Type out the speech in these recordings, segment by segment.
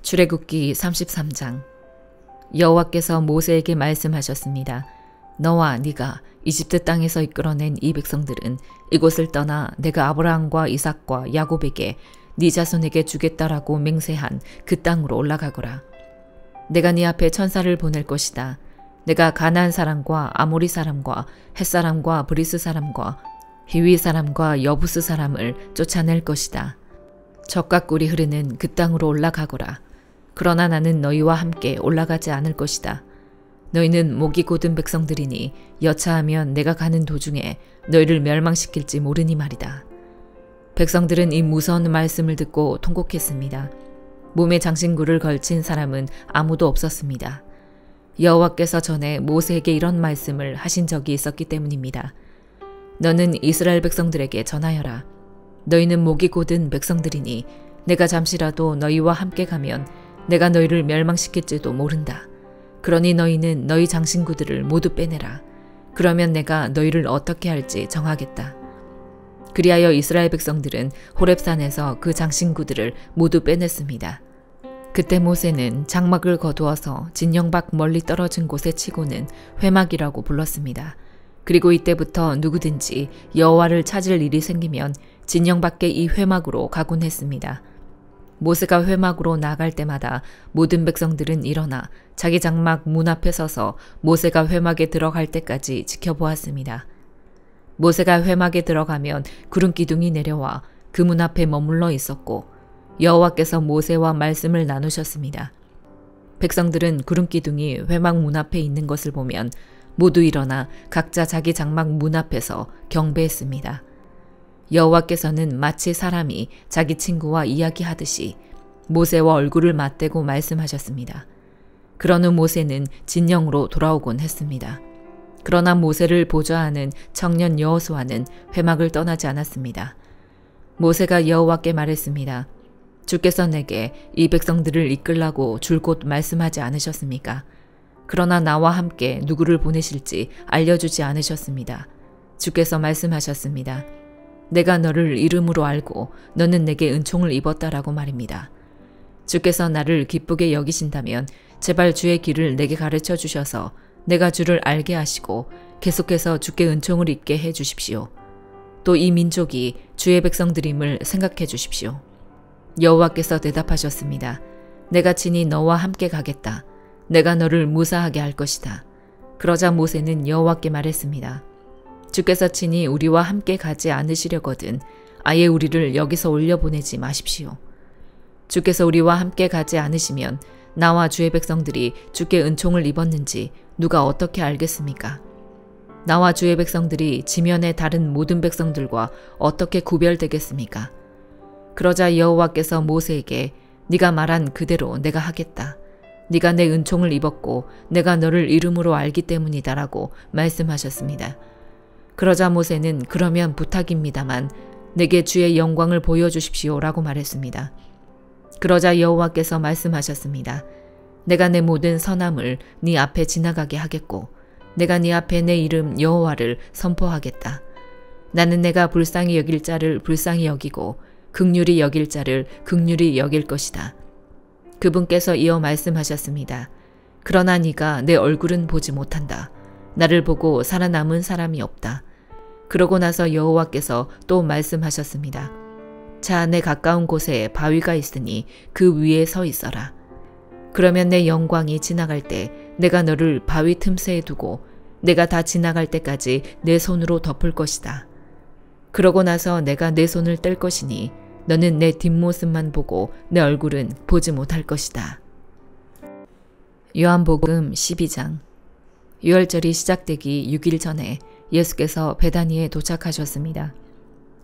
출애굽기 33장. 여호와께서 모세에게 말씀하셨습니다. 너와 네가 이집트 땅에서 이끌어낸 이 백성들은 이곳을 떠나 내가 아브라함과 이삭과 야곱에게 네 자손에게 주겠다라고 맹세한 그 땅으로 올라가거라. 내가 네 앞에 천사를 보낼 것이다. 내가 가나안 사람과 아모리 사람과 헷 사람과 브리스 사람과 히위 사람과 여부스 사람을 쫓아낼 것이다. 젖과 꿀이 흐르는 그 땅으로 올라가거라. 그러나 나는 너희와 함께 올라가지 않을 것이다. 너희는 목이 곧은 백성들이니 여차하면 내가 가는 도중에 너희를 멸망시킬지 모르니 말이다. 백성들은 이 무서운 말씀을 듣고 통곡했습니다. 몸에 장신구를 걸친 사람은 아무도 없었습니다. 여호와께서 전에 모세에게 이런 말씀을 하신 적이 있었기 때문입니다. 너는 이스라엘 백성들에게 전하여라. 너희는 목이 곧은 백성들이니 내가 잠시라도 너희와 함께 가면 내가 너희를 멸망시킬지도 모른다. 그러니 너희는 너희 장신구들을 모두 빼내라. 그러면 내가 너희를 어떻게 할지 정하겠다. 그리하여 이스라엘 백성들은 호렙산에서 그 장신구들을 모두 빼냈습니다. 그때 모세는 장막을 거두어서 진영 밖 멀리 떨어진 곳에 치고는 회막이라고 불렀습니다. 그리고 이때부터 누구든지 여호와를 찾을 일이 생기면 진영 밖의 이 회막으로 가곤 했습니다. 모세가 회막으로 나갈 때마다 모든 백성들은 일어나 자기 장막 문 앞에 서서 모세가 회막에 들어갈 때까지 지켜보았습니다. 모세가 회막에 들어가면 구름 기둥이 내려와 그 문 앞에 머물러 있었고 여호와께서 모세와 말씀을 나누셨습니다. 백성들은 구름 기둥이 회막 문 앞에 있는 것을 보면 모두 일어나 각자 자기 장막 문 앞에서 경배했습니다. 여호와께서는 마치 사람이 자기 친구와 이야기하듯이 모세와 얼굴을 맞대고 말씀하셨습니다. 그런 후 모세는 진영으로 돌아오곤 했습니다. 그러나 모세를 보좌하는 청년 여호수아는 회막을 떠나지 않았습니다. 모세가 여호와께 말했습니다. 주께서 내게 이 백성들을 이끌라고 줄곧 말씀하지 않으셨습니까? 그러나 나와 함께 누구를 보내실지 알려주지 않으셨습니다. 주께서 말씀하셨습니다. 내가 너를 이름으로 알고 너는 내게 은총을 입었다라고 말입니다. 주께서 나를 기쁘게 여기신다면 제발 주의 길을 내게 가르쳐 주셔서 내가 주를 알게 하시고 계속해서 주께 은총을 입게 해 주십시오. 또 이 민족이 주의 백성들임을 생각해 주십시오. 여호와께서 대답하셨습니다. 내가 친히 너와 함께 가겠다. 내가 너를 무사하게 할 것이다. 그러자 모세는 여호와께 말했습니다. 주께서 친히 우리와 함께 가지 않으시려거든 아예 우리를 여기서 올려보내지 마십시오. 주께서 우리와 함께 가지 않으시면 나와 주의 백성들이 주께 은총을 입었는지 누가 어떻게 알겠습니까? 나와 주의 백성들이 지면의 다른 모든 백성들과 어떻게 구별되겠습니까? 그러자 여호와께서 모세에게 네가 말한 그대로 내가 하겠다. 네가 내 은총을 입었고 내가 너를 이름으로 알기 때문이다라고 말씀하셨습니다. 그러자 모세는 그러면 부탁입니다만 내게 주의 영광을 보여주십시오라고 말했습니다. 그러자 여호와께서 말씀하셨습니다. 내가 내 모든 선함을 네 앞에 지나가게 하겠고 내가 네 앞에 내 이름 여호와를 선포하겠다. 나는 내가 불쌍히 여길 자를 불쌍히 여기고 긍휼히 여길 자를 긍휼히 여길 것이다. 그분께서 이어 말씀하셨습니다. 그러나 네가 내 얼굴은 보지 못한다. 나를 보고 살아남은 사람이 없다. 그러고 나서 여호와께서 또 말씀하셨습니다. 자, 내 가까운 곳에 바위가 있으니 그 위에 서 있어라. 그러면 내 영광이 지나갈 때 내가 너를 바위 틈새에 두고 내가 다 지나갈 때까지 내 손으로 덮을 것이다. 그러고 나서 내가 내 손을 뗄 것이니 너는 내 뒷모습만 보고 내 얼굴은 보지 못할 것이다. 요한복음 12장. 유월절이 시작되기 6일 전에 예수께서 베다니에 도착하셨습니다.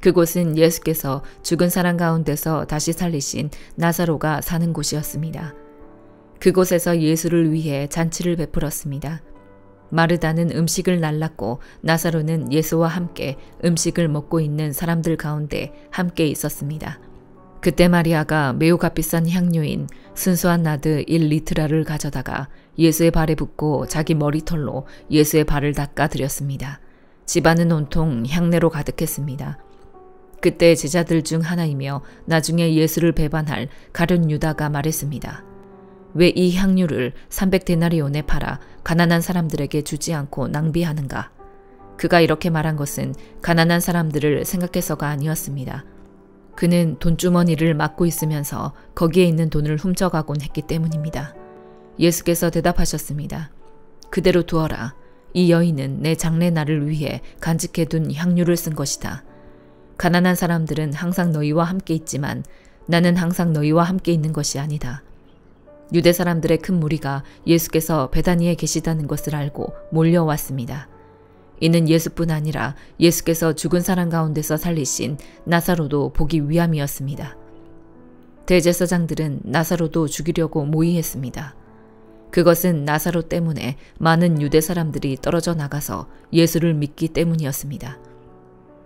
그곳은 예수께서 죽은 사람 가운데서 다시 살리신 나사로가 사는 곳이었습니다. 그곳에서 예수를 위해 잔치를 베풀었습니다. 마르다는 음식을 날랐고 나사로는 예수와 함께 음식을 먹고 있는 사람들 가운데 함께 있었습니다. 그때 마리아가 매우 값비싼 향료인 순수한 나드 1리트라를 가져다가 예수의 발에 붓고 자기 머리털로 예수의 발을 닦아드렸습니다. 집안은 온통 향내로 가득했습니다. 그때 제자들 중 하나이며 나중에 예수를 배반할 가룟 유다가 말했습니다. 왜 이 향유를 300데나리온에 팔아 가난한 사람들에게 주지 않고 낭비하는가? 그가 이렇게 말한 것은 가난한 사람들을 생각해서가 아니었습니다. 그는 돈주머니를 막고 있으면서 거기에 있는 돈을 훔쳐가곤 했기 때문입니다. 예수께서 대답하셨습니다. 그대로 두어라. 이 여인은 내 장례날을 위해 간직해둔 향유를 쓴 것이다. 가난한 사람들은 항상 너희와 함께 있지만 나는 항상 너희와 함께 있는 것이 아니다. 유대 사람들의 큰 무리가 예수께서 베다니에 계시다는 것을 알고 몰려왔습니다. 이는 예수뿐 아니라 예수께서 죽은 사람 가운데서 살리신 나사로도 보기 위함이었습니다. 대제사장들은 나사로도 죽이려고 모의했습니다. 그것은 나사로 때문에 많은 유대 사람들이 떨어져 나가서 예수를 믿기 때문이었습니다.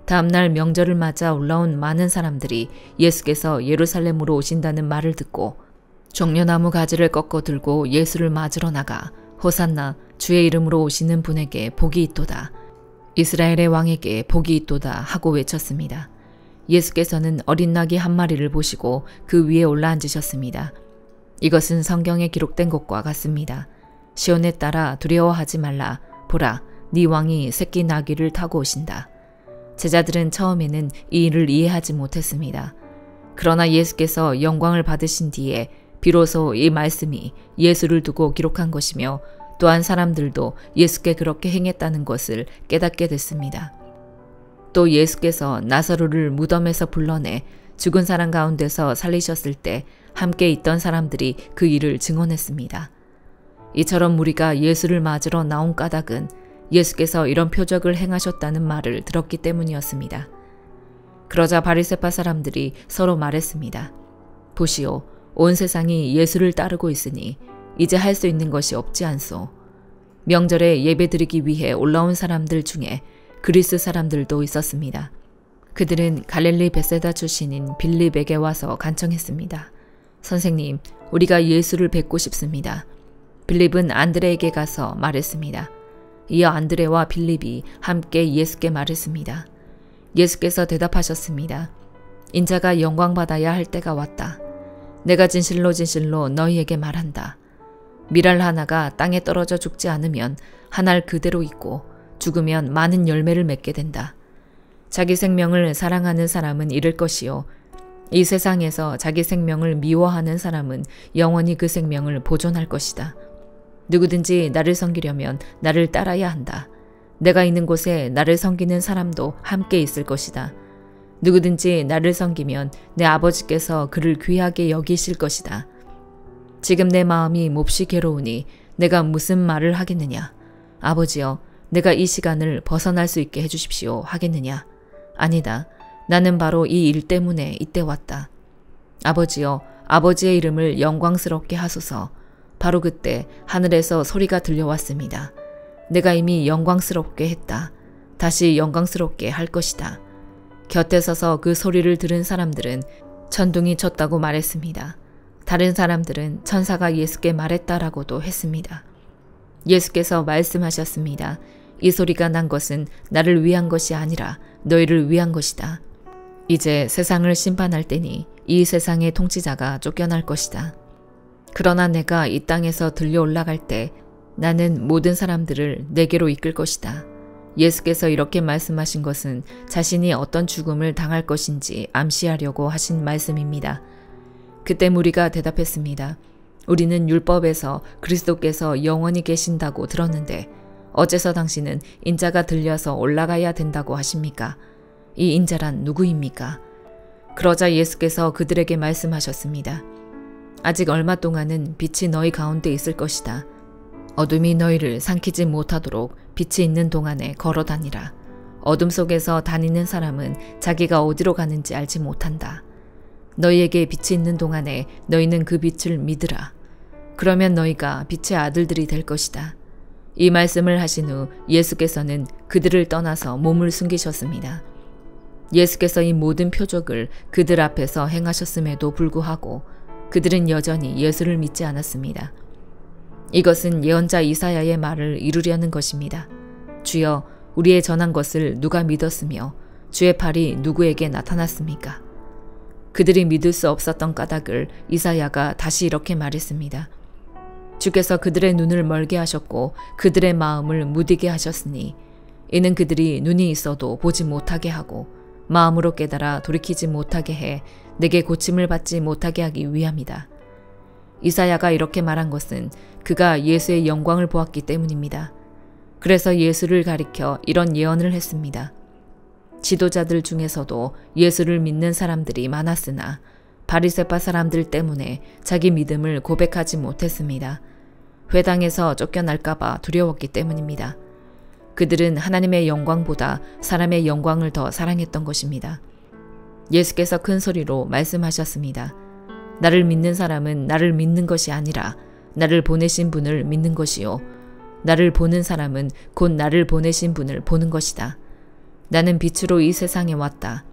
다음날 명절을 맞아 올라온 많은 사람들이 예수께서 예루살렘으로 오신다는 말을 듣고 종려나무 가지를 꺾어 들고 예수를 맞으러 나가 호산나 주의 이름으로 오시는 분에게 복이 있도다. 이스라엘의 왕에게 복이 있도다 하고 외쳤습니다. 예수께서는 어린 낙이 한 마리를 보시고 그 위에 올라앉으셨습니다. 이것은 성경에 기록된 것과 같습니다. 시온에 따라 두려워하지 말라. 보라, 네 왕이 새끼 나귀를 타고 오신다. 제자들은 처음에는 이 일을 이해하지 못했습니다. 그러나 예수께서 영광을 받으신 뒤에 비로소 이 말씀이 예수를 두고 기록한 것이며 또한 사람들도 예수께 그렇게 행했다는 것을 깨닫게 됐습니다. 또 예수께서 나사로를 무덤에서 불러내 죽은 사람 가운데서 살리셨을 때 함께 있던 사람들이 그 일을 증언했습니다. 이처럼 우리가 예수를 맞으러 나온 까닭은 예수께서 이런 표적을 행하셨다는 말을 들었기 때문이었습니다. 그러자 바리새파 사람들이 서로 말했습니다. 보시오, 온 세상이 예수를 따르고 있으니 이제 할 수 있는 것이 없지 않소. 명절에 예배드리기 위해 올라온 사람들 중에 그리스 사람들도 있었습니다. 그들은 갈릴리 벳세다 출신인 빌립에게 와서 간청했습니다. 선생님, 우리가 예수를 뵙고 싶습니다. 빌립은 안드레에게 가서 말했습니다. 이어 안드레와 빌립이 함께 예수께 말했습니다. 예수께서 대답하셨습니다. 인자가 영광받아야 할 때가 왔다. 내가 진실로 진실로 너희에게 말한다. 밀알 하나가 땅에 떨어져 죽지 않으면 한 알 그대로 있고 죽으면 많은 열매를 맺게 된다. 자기 생명을 사랑하는 사람은 잃을 것이요. 이 세상에서 자기 생명을 미워하는 사람은 영원히 그 생명을 보존할 것이다. 누구든지 나를 섬기려면 나를 따라야 한다. 내가 있는 곳에 나를 섬기는 사람도 함께 있을 것이다. 누구든지 나를 섬기면 내 아버지께서 그를 귀하게 여기실 것이다. 지금 내 마음이 몹시 괴로우니 내가 무슨 말을 하겠느냐. 아버지여, 내가 이 시간을 벗어날 수 있게 해주십시오 하겠느냐. 아니다. 나는 바로 이 일 때문에 이때 왔다. 아버지여, 아버지의 이름을 영광스럽게 하소서. 바로 그때 하늘에서 소리가 들려왔습니다. 내가 이미 영광스럽게 했다. 다시 영광스럽게 할 것이다. 곁에 서서 그 소리를 들은 사람들은 천둥이 쳤다고 말했습니다. 다른 사람들은 천사가 예수께 말했다라고도 했습니다. 예수께서 말씀하셨습니다. 이 소리가 난 것은 나를 위한 것이 아니라 너희를 위한 것이다. 이제 세상을 심판할 때니 이 세상의 통치자가 쫓겨날 것이다. 그러나 내가 이 땅에서 들려 올라갈 때 나는 모든 사람들을 내게로 이끌 것이다. 예수께서 이렇게 말씀하신 것은 자신이 어떤 죽음을 당할 것인지 암시하려고 하신 말씀입니다. 그때 무리가 대답했습니다. 우리는 율법에서 그리스도께서 영원히 계신다고 들었는데 어째서 당신은 인자가 들려서 올라가야 된다고 하십니까? 이 인자란 누구입니까? 그러자 예수께서 그들에게 말씀하셨습니다. 아직 얼마 동안은 빛이 너희 가운데 있을 것이다. 어둠이 너희를 삼키지 못하도록 빛이 있는 동안에 걸어 다니라. 어둠 속에서 다니는 사람은 자기가 어디로 가는지 알지 못한다. 너희에게 빛이 있는 동안에 너희는 그 빛을 믿으라. 그러면 너희가 빛의 아들들이 될 것이다. 이 말씀을 하신 후 예수께서는 그들을 떠나서 몸을 숨기셨습니다. 예수께서 이 모든 표적을 그들 앞에서 행하셨음에도 불구하고 그들은 여전히 예수를 믿지 않았습니다. 이것은 예언자 이사야의 말을 이루려는 것입니다. 주여, 우리의 전한 것을 누가 믿었으며 주의 팔이 누구에게 나타났습니까? 그들이 믿을 수 없었던 까닭을 이사야가 다시 이렇게 말했습니다. 주께서 그들의 눈을 멀게 하셨고 그들의 마음을 무디게 하셨으니 이는 그들이 눈이 있어도 보지 못하게 하고 마음으로 깨달아 돌이키지 못하게 해 내게 고침을 받지 못하게 하기 위함이다. 이사야가 이렇게 말한 것은 그가 예수의 영광을 보았기 때문입니다. 그래서 예수를 가리켜 이런 예언을 했습니다. 지도자들 중에서도 예수를 믿는 사람들이 많았으나 바리새파 사람들 때문에 자기 믿음을 고백하지 못했습니다. 회당에서 쫓겨날까봐 두려웠기 때문입니다. 그들은 하나님의 영광보다 사람의 영광을 더 사랑했던 것입니다. 예수께서 큰 소리로 말씀하셨습니다. 나를 믿는 사람은 나를 믿는 것이 아니라 나를 보내신 분을 믿는 것이요. 나를 보는 사람은 곧 나를 보내신 분을 보는 것이다. 나는 빛으로 이 세상에 왔다.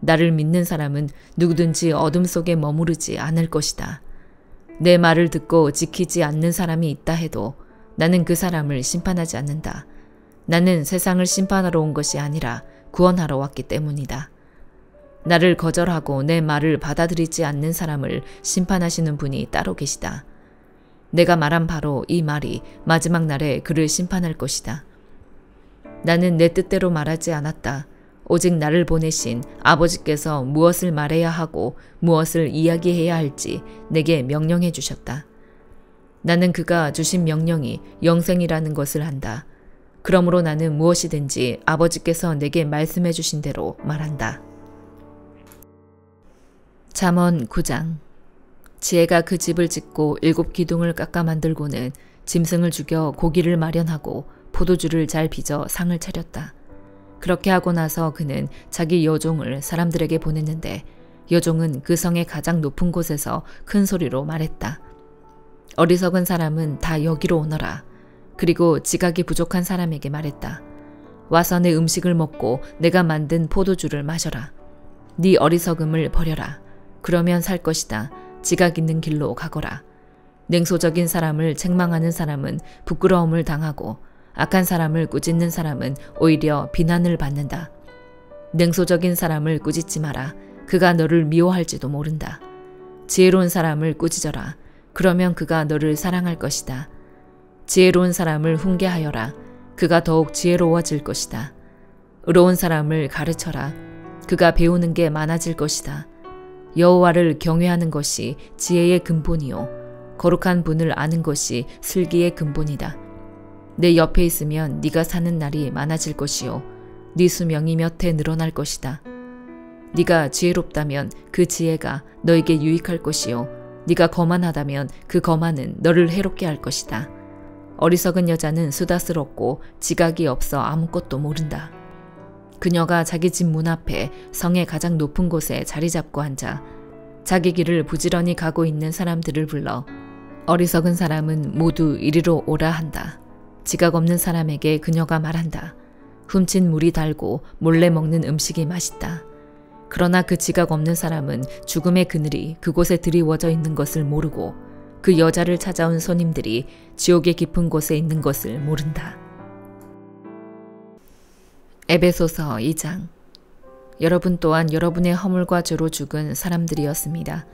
나를 믿는 사람은 누구든지 어둠 속에 머무르지 않을 것이다. 내 말을 듣고 지키지 않는 사람이 있다 해도 나는 그 사람을 심판하지 않는다. 나는 세상을 심판하러 온 것이 아니라 구원하러 왔기 때문이다. 나를 거절하고 내 말을 받아들이지 않는 사람을 심판하시는 분이 따로 계시다. 내가 말한 바로 이 말이 마지막 날에 그를 심판할 것이다. 나는 내 뜻대로 말하지 않았다. 오직 나를 보내신 아버지께서 무엇을 말해야 하고 무엇을 이야기해야 할지 내게 명령해 주셨다. 나는 그가 주신 명령이 영생이라는 것을 안다. 그러므로 나는 무엇이든지 아버지께서 내게 말씀해 주신 대로 말한다. 잠언 9장. 지혜가 그 집을 짓고 7 기둥을 깎아 만들고는 짐승을 죽여 고기를 마련하고 포도주를 잘 빚어 상을 차렸다. 그렇게 하고 나서 그는 자기 여종을 사람들에게 보냈는데 여종은 그 성의 가장 높은 곳에서 큰 소리로 말했다. 어리석은 사람은 다 여기로 오너라. 그리고 지각이 부족한 사람에게 말했다. 와서 내 음식을 먹고 내가 만든 포도주를 마셔라. 네 어리석음을 버려라. 그러면 살 것이다. 지각 있는 길로 가거라. 냉소적인 사람을 책망하는 사람은 부끄러움을 당하고 악한 사람을 꾸짖는 사람은 오히려 비난을 받는다. 냉소적인 사람을 꾸짖지 마라. 그가 너를 미워할지도 모른다. 지혜로운 사람을 꾸짖어라. 그러면 그가 너를 사랑할 것이다. 지혜로운 사람을 훈계하여라. 그가 더욱 지혜로워질 것이다. 의로운 사람을 가르쳐라. 그가 배우는 게 많아질 것이다. 여호와를 경외하는 것이 지혜의 근본이요 거룩한 분을 아는 것이 슬기의 근본이다. 내 옆에 있으면 네가 사는 날이 많아질 것이요 네 수명이 몇 해 늘어날 것이다. 네가 지혜롭다면 그 지혜가 너에게 유익할 것이요 네가 거만하다면 그 거만은 너를 해롭게 할 것이다. 어리석은 여자는 수다스럽고 지각이 없어 아무것도 모른다. 그녀가 자기 집 문 앞에 성의 가장 높은 곳에 자리 잡고 앉아 자기 길을 부지런히 가고 있는 사람들을 불러 어리석은 사람은 모두 이리로 오라 한다. 지각 없는 사람에게 그녀가 말한다. 훔친 물이 달고 몰래 먹는 음식이 맛있다. 그러나 그 지각 없는 사람은 죽음의 그늘이 그곳에 드리워져 있는 것을 모르고 그 여자를 찾아온 손님들이 지옥의 깊은 곳에 있는 것을 모른다. 에베소서 2장. 여러분 또한 여러분의 허물과 죄로 죽은 사람들이었습니다.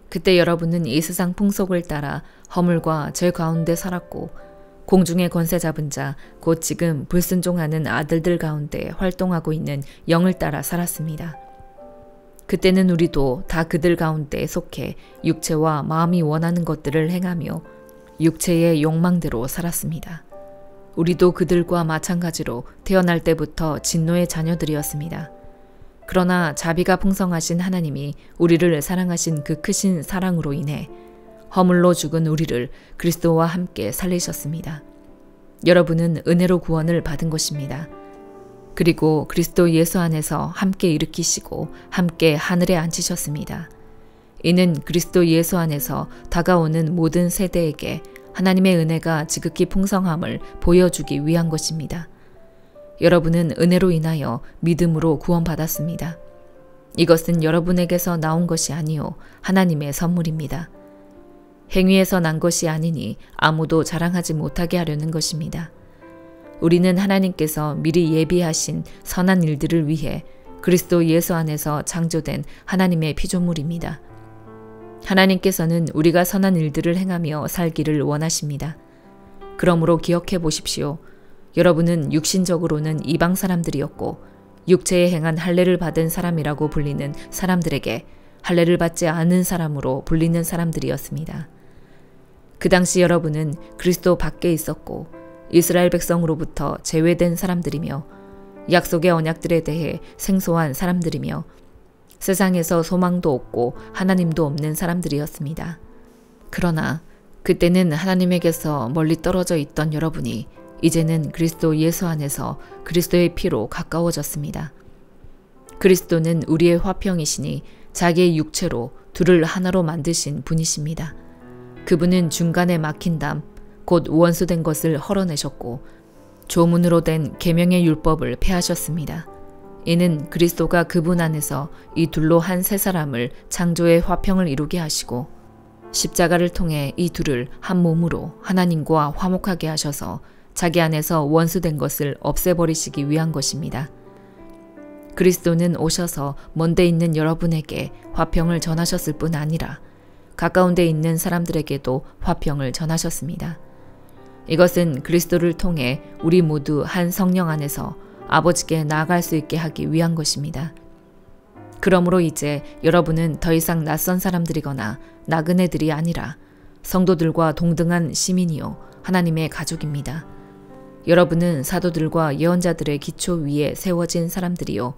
그때 여러분은 이 세상 풍속을 따라 허물과 죄 가운데 살았고 공중의 권세 잡은 자, 곧 지금 불순종하는 아들들 가운데 활동하고 있는 영을 따라 살았습니다. 그때는 우리도 다 그들 가운데 속해 육체와 마음이 원하는 것들을 행하며 육체의 욕망대로 살았습니다. 우리도 그들과 마찬가지로 태어날 때부터 진노의 자녀들이었습니다. 그러나 자비가 풍성하신 하나님이 우리를 사랑하신 그 크신 사랑으로 인해 허물로 죽은 우리를 그리스도와 함께 살리셨습니다. 여러분은 은혜로 구원을 받은 것입니다. 그리고 그리스도 예수 안에서 함께 일으키시고 함께 하늘에 앉히셨습니다. 이는 그리스도 예수 안에서 다가오는 모든 세대에게 하나님의 은혜가 지극히 풍성함을 보여주기 위한 것입니다. 여러분은 은혜로 인하여 믿음으로 구원받았습니다. 이것은 여러분에게서 나온 것이 아니요 하나님의 선물입니다. 행위에서 난 것이 아니니 아무도 자랑하지 못하게 하려는 것입니다. 우리는 하나님께서 미리 예비하신 선한 일들을 위해 그리스도 예수 안에서 창조된 하나님의 피조물입니다. 하나님께서는 우리가 선한 일들을 행하며 살기를 원하십니다. 그러므로 기억해 보십시오. 여러분은 육신적으로는 이방 사람들이었고 육체에 행한 할례를 받은 사람이라고 불리는 사람들에게 할례를 받지 않은 사람으로 불리는 사람들이었습니다. 그 당시 여러분은 그리스도 밖에 있었고 이스라엘 백성으로부터 제외된 사람들이며 약속의 언약들에 대해 생소한 사람들이며 세상에서 소망도 없고 하나님도 없는 사람들이었습니다. 그러나 그때는 하나님에게서 멀리 떨어져 있던 여러분이 이제는 그리스도 예수 안에서 그리스도의 피로 가까워졌습니다. 그리스도는 우리의 화평이시니 자기의 육체로 둘을 하나로 만드신 분이십니다. 그분은 중간에 막힌 담, 곧 원수된 것을 헐어내셨고 조문으로 된 계명의 율법을 폐하셨습니다. 이는 그리스도가 그분 안에서 이 둘로 한 세 사람을 창조의 화평을 이루게 하시고 십자가를 통해 이 둘을 한 몸으로 하나님과 화목하게 하셔서 자기 안에서 원수된 것을 없애버리시기 위한 것입니다. 그리스도는 오셔서 먼데 있는 여러분에게 화평을 전하셨을 뿐 아니라 가까운 데 있는 사람들에게도 화평을 전하셨습니다. 이것은 그리스도를 통해 우리 모두 한 성령 안에서 아버지께 나아갈 수 있게 하기 위한 것입니다. 그러므로 이제 여러분은 더 이상 낯선 사람들이거나 나그네들이 아니라 성도들과 동등한 시민이요 하나님의 가족입니다. 여러분은 사도들과 예언자들의 기초 위에 세워진 사람들이요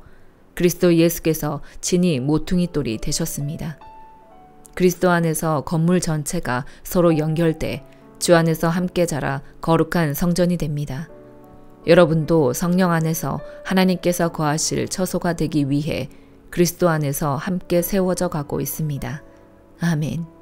그리스도 예수께서 친히 모퉁이 돌이 되셨습니다. 그리스도 안에서 건물 전체가 서로 연결돼 주 안에서 함께 자라 거룩한 성전이 됩니다. 여러분도 성령 안에서 하나님께서 거하실 처소가 되기 위해 그리스도 안에서 함께 세워져 가고 있습니다. 아멘.